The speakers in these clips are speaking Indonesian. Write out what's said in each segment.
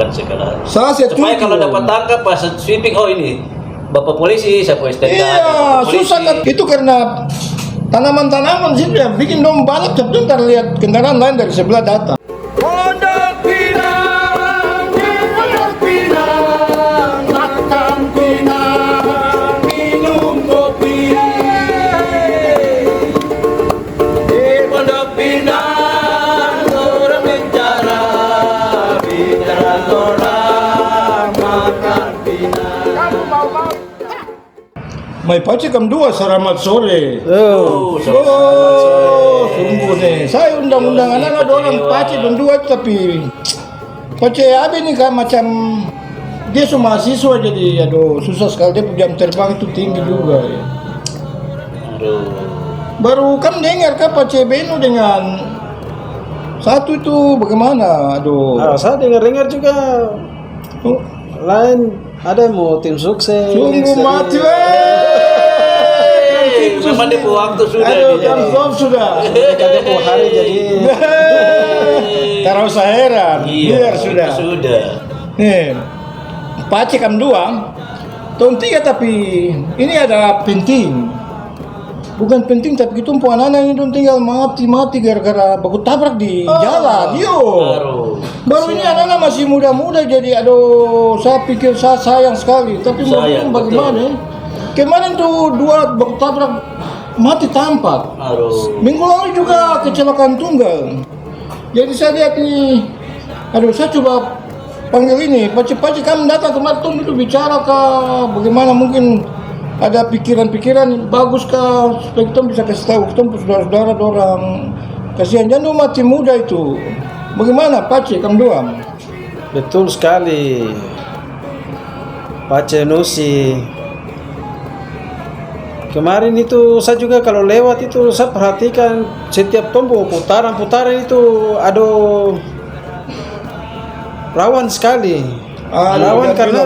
segala. Saya setuju. Supaya kalau dapat tangkap pas sweeping, oh ini Bapak polisi, saya STNK. Iya, susah kan. Itu karena tanaman-tanaman sih dia bikin dong balap sebentar lihat kendaraan lain dari sebelah datang. Pondok Pinang, Pondok Pinang, makan pinang, minum kopi. Di Pondok Pinang, orang bicara, bicara orang makan pinang. Kamu mau? May pace kam dua selamat sore. Oh, Sungguh nih. Saya undang-undang anak-anak orang pace dan dua tapi pace abi nih kan macam dia semua mahasiswa jadi aduh susah sekali dia jam terbang itu tinggi juga ya. Aduh. Baru kan dengar kan pace Beno dengan satu itu bagaimana? Aduh. Nah, saya dengar-dengar juga Oh, lain ada yang mau tim sukses. sungguh mati Memang dia waktu sudah. Aduh, dia. jam stop sudah. Katanya mau hari jadi Taruh saya heran. Iya, Biar sudah. Sudah. Nih, pace kam dua, tahun tiga tapi ini ada penting. Bukan penting tapi kita anak-anak ini dong tinggal mati gara-gara baku tabrak di jalan. Yo. Baru ini anak-anak masih muda-muda jadi aduh saya pikir saya sayang sekali tapi Sayang, bagaimana? betul. Kemarin tuh dua baku tabrak mati tampak. Aduh. Minggu lalu juga kecelakaan tunggal. Jadi saya lihat nih, aduh saya coba panggil ini, pace-pace kamu datang kemarin tuh itu bicara kah, bagaimana mungkin ada pikiran-pikiran bagus kah, supaya kita bisa kasih tahu kita saudara-saudara orang kasihan jangan mati muda itu. Bagaimana pace kamu dua? betul sekali. Pace Nusi. Kemarin itu saya juga kalau lewat itu saya perhatikan setiap tombol putaran-putaran itu aduh rawan sekali. Rawan karena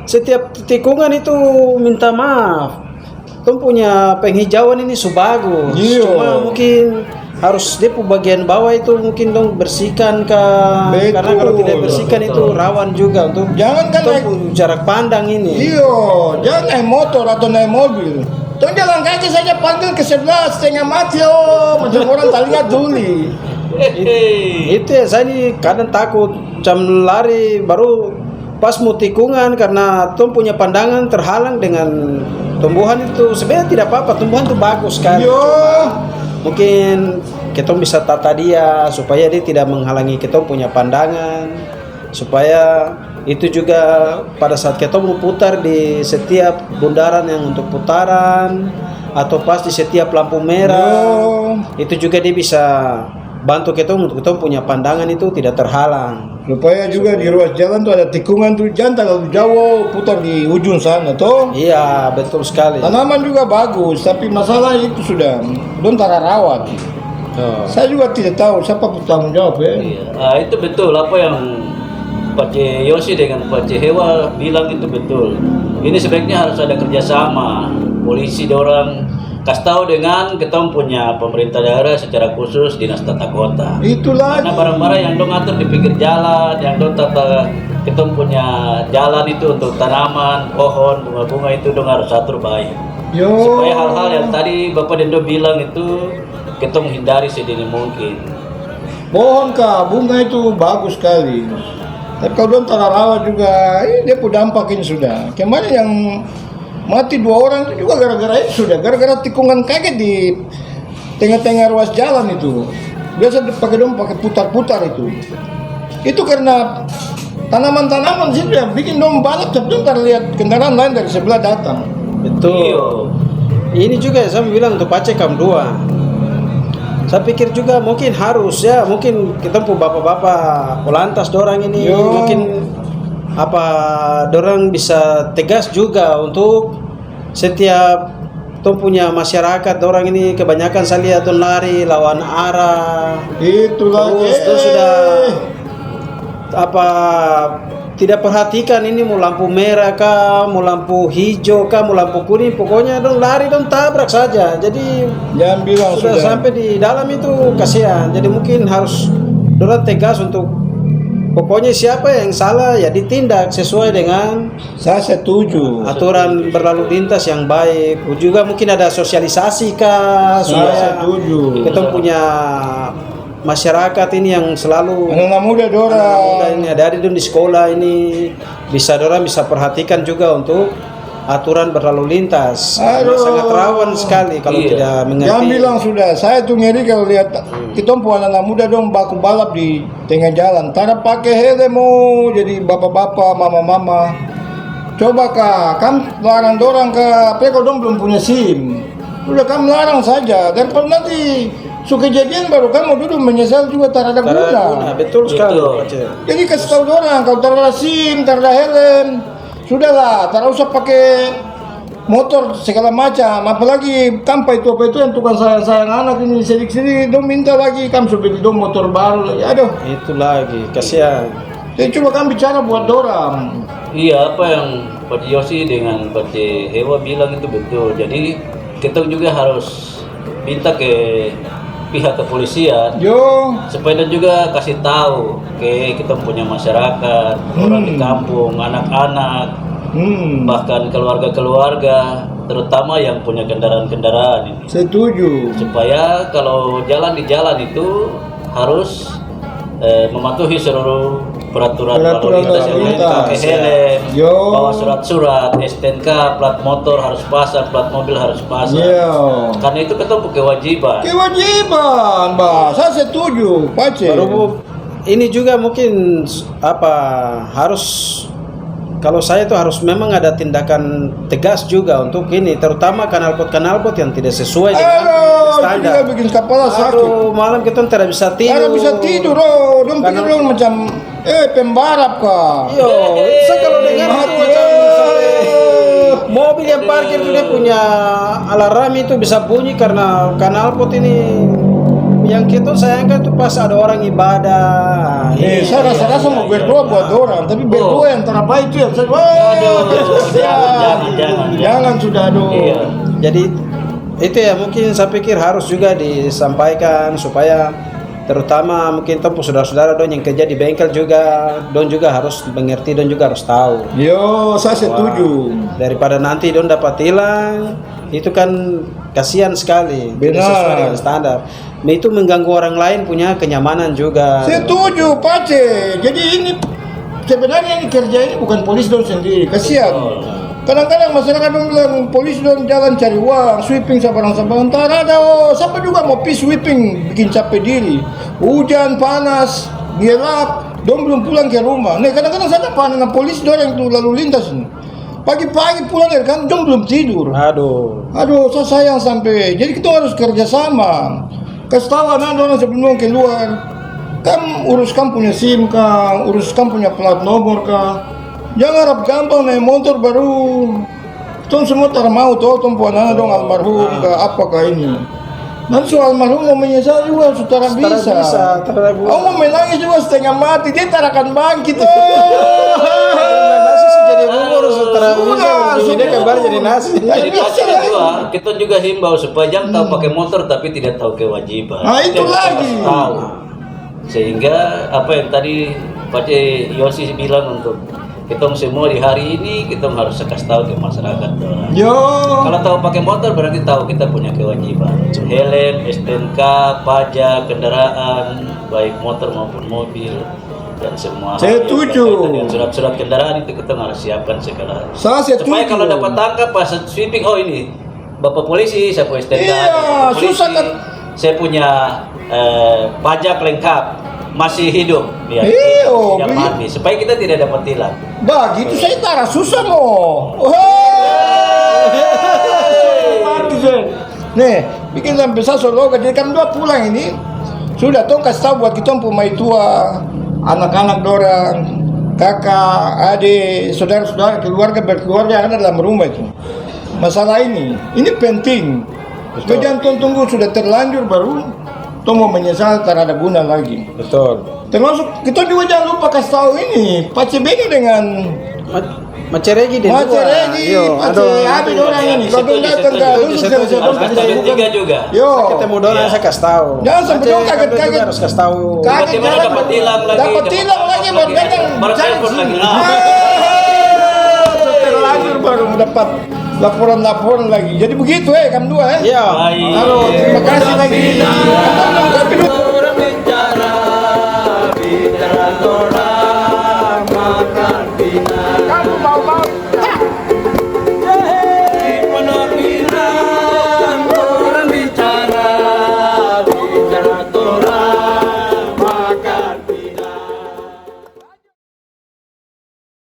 setiap tikungan itu minta maaf. Tom punya penghijauan ini bagus. Iya. Cuma mungkin harus dia bagian bawah itu mungkin dong bersihkan kah? Betul. Karena kalau tidak bersihkan itu rawan juga untuk Jangan kan naik jarak pandang ini. Iya, jangan naik motor atau naik mobil. Tuh jalan kaki saja panggil ke sebelah setengah mati macam orang talinya tuli. Itu ya saya ini kadang takut jam lari baru pas mau tikungan karena Tom punya pandangan terhalang dengan tumbuhan itu sebenarnya tidak apa-apa, tumbuhan itu bagus kan. Yo. Mungkin kita bisa tata dia supaya dia tidak menghalangi kita punya pandangan, supaya itu juga pada saat kita mau putar di setiap bundaran yang untuk putaran atau pas di setiap lampu merah itu juga dia bisa bantu kita untuk kita punya pandangan itu tidak terhalang. Supaya juga di ruas jalan tuh ada tikungan tuh jangan terlalu jauh putar di ujung sana toh. Iya betul sekali. Tanaman juga bagus tapi masalah itu sudah belum tara rawat. Saya juga tidak tahu siapa bertanggung jawab ya. Iya. Itu betul apa yang Pace Yosi dengan Pace Hewa bilang itu betul. Ini sebaiknya harus ada kerjasama polisi dorang kasih tahu dengan kita punya pemerintah daerah secara khusus dinas tata kota. Itulah. Karena barang-barang yang dong atur di pinggir jalan, yang dong tata kita punya jalan itu untuk tanaman, pohon, bunga-bunga itu dong harus atur baik. Yo. Supaya hal-hal yang tadi Bapak Dendo bilang itu kita menghindari sedini mungkin. Pohon kah bunga itu bagus sekali. Tapi kalau belum tara rawat juga, dia pun dampakin sudah. Kemarin yang mati 2 orang itu juga gara-gara itu sudah, gara-gara tikungan kaget di tengah-tengah ruas jalan itu. Biasa pakai putar-putar itu. Itu karena tanaman-tanaman sih dia bikin dong balap sebentar lihat kendaraan lain dari sebelah datang. Betul. Iyo. Ini juga saya bilang untuk Pace Kam 2. Saya pikir juga mungkin harus ya, mungkin kita pun bapak-bapak polantas dorang ini mungkin apa dorang bisa tegas juga untuk setiap tuh punya masyarakat dorang ini kebanyakan saya lihat tuh lari lawan arah. Itulah Terus sudah apa tidak perhatikan ini mau lampu merah kah, mau lampu hijau kah, mau lampu kuning, pokoknya dong lari dong tabrak saja. Jadi jangan bilang sudah sampai di dalam itu kasihan. Jadi mungkin harus dorang tegas untuk pokoknya siapa yang salah ya ditindak sesuai dengan Saya setuju. aturan berlalu lintas yang baik. Juga mungkin ada sosialisasi kah Saya supaya setuju. kita punya masyarakat ini yang selalu Anak muda muda dorang. ini ada di sekolah ini bisa perhatikan juga untuk aturan berlalu lintas. Karena Aduh. sangat rawan sekali kalau Iya. tidak mengerti. Jangan bilang sudah, saya tuh ngeri kalau lihat kita anak muda dong baku balap di tengah jalan. Tara pakai helm mau jadi bapak-bapak, mama-mama. Coba kak, kamu larang dorang ke, apa kalau dong belum punya SIM. Udah kamu larang saja, dan kalau nanti suka kejadian baru kamu duduk menyesal juga tak ada Karena guna. betul sekali. Betul. Pak Cik. Jadi kasih tahu dorang kalau tak ada SIM, tak ada helm, sudahlah, tak usah pakai motor segala macam. Apalagi kampai itu apa itu yang tukang sayang anak ini sedikit-sedikit dong minta lagi kamu sudah beli dong motor baru lagi. Aduh, Itu lagi kasihan. jadi coba kamu bicara buat dorang. Iya, apa yang Pak Yosi dengan Pak Hewa bilang itu betul. Jadi kita juga harus minta ke pihak kepolisian Yo, supaya dia juga kasih tahu ke kita punya masyarakat, orang di kampung, anak-anak, bahkan keluarga-keluarga, terutama yang punya kendaraan-kendaraan ini. setuju. Supaya kalau jalan di jalan itu harus mematuhi seluruh peraturan lalu lintas yang lain, pakai helm, Yo. bawa surat-surat, STNK, plat motor harus pasang, plat mobil harus pasang. Yo. Karena itu kita punya kewajiban. Kewajiban, Mbak. Saya setuju, Pak Cik. Baru ini juga mungkin harus kalau saya itu harus memang ada tindakan tegas juga untuk ini, terutama kanalpot yang tidak sesuai dengan Aduh, standar. itu juga bikin kepala sakit. Aduh, malam kita tidak bisa tidur. Tidak bisa tidur, oh. Dong pikir dong macam pembalap kah? Yo, saya kalau dengar itu Mati, macam sampai mobil yang parkir itu dia punya alarm itu bisa bunyi karena kanalpot ini. Yang kita sayangkan itu pas ada orang ibadah. Saya rasa-rasa mau berdoa buat orang, tapi berdoa yang terbaik itu yang saya, jangan sudah aduh. Iya. Jadi itu ya mungkin saya pikir harus juga disampaikan supaya terutama mungkin tempuh saudara-saudara don yang kerja di bengkel juga don juga harus mengerti don juga harus tahu Yo, saya setuju. daripada nanti don dapat hilang itu kan kasihan sekali. Tidak Benar. sesuai dengan standar. Itu mengganggu orang lain punya kenyamanan juga. Setuju, Pak Cik. Jadi ini sebenarnya ini kerja ini bukan polisi don sendiri, kasihan. Kadang-kadang masyarakat dong bilang polisi dong jalan cari uang, sweeping sabarang-sabarang. Tak ada, oh, siapa juga mau pergi sweeping, bikin capek diri. Hujan, panas, gelap, dong belum pulang ke rumah. Nih kadang-kadang saya dapat dengan polisi dong yang itu lalu lintas ini. Pagi-pagi pulang dari kantor, dong belum tidur. Aduh, saya sayang sampai. Jadi kita harus kerjasama. Kasih tahu anak orang sebelum keluar. Kamu uruskan punya SIM kah, uruskan punya plat nomor kah. Jangan harap gampang naik motor baru. Tuh semua tak mau tuh tumpuan anak dong almarhum ke apakah ini. Nanti soal almarhum mau menyesal juga saudara bisa. Aku mau menangis juga setengah mati dia tak akan bangkit. Nasi jadi bubur setelah Sudah, dia kembali jadi nasi. Jadi kita juga himbau supaya jangan tahu pakai motor tapi tidak tahu kewajiban. Nah, itu Kita harus lagi. tahu. Sehingga apa yang tadi Pak Yosi bilang untuk kita semua di hari ini kita harus kasih tahu ke masyarakat. Yo. Kalau tahu pakai motor berarti tahu kita punya kewajiban. Helm, STNK, pajak, kendaraan, baik motor maupun mobil dan semua. Saya setuju. Dan surat-surat kendaraan itu kita harus siapkan segala. Saya setuju. Supaya kalau dapat tangkap pas sweeping, oh ini Bapak polisi, saya punya STNK. Iya, Bapak polisi, susah kan. Saya punya pajak lengkap, masih hidup. Ya, Iya, tidak mati. Supaya kita tidak dapat tilang. Begitu saya tak susah mau. Nih, bikin sampai saya solo jadi kami dua pulang ini sudah tuh kasih tahu buat kita pemain tua, anak-anak dorang, kakak, adik, saudara-saudara, keluarga berkeluarga yang ada dalam rumah itu. Masalah ini penting. Jangan tunggu sudah terlanjur baru tuh mau menyesal tak ada guna lagi. Betul. Termasuk kita juga jangan lupa kasih tahu ini Pak CBD dengan Maceregi deh. Maceregi, habis orang ini. Kalau dong datang ke dusun saya dong Ada kasih tiga juga. Yo. Ketemu dona saya kasih tahu. Jangan sampai dong Macet, kaget-kaget. juga harus kasih tahu. Kaget Tiba-tiba jalan, dapat tilang lagi. dapat tilang lagi, baru datang Baru cari telepon lagi. sini. Terlanjur baru mendapat laporan-laporan lagi. Jadi begitu Kam 2 Iya. Baik. Halo, terima kasih lagi.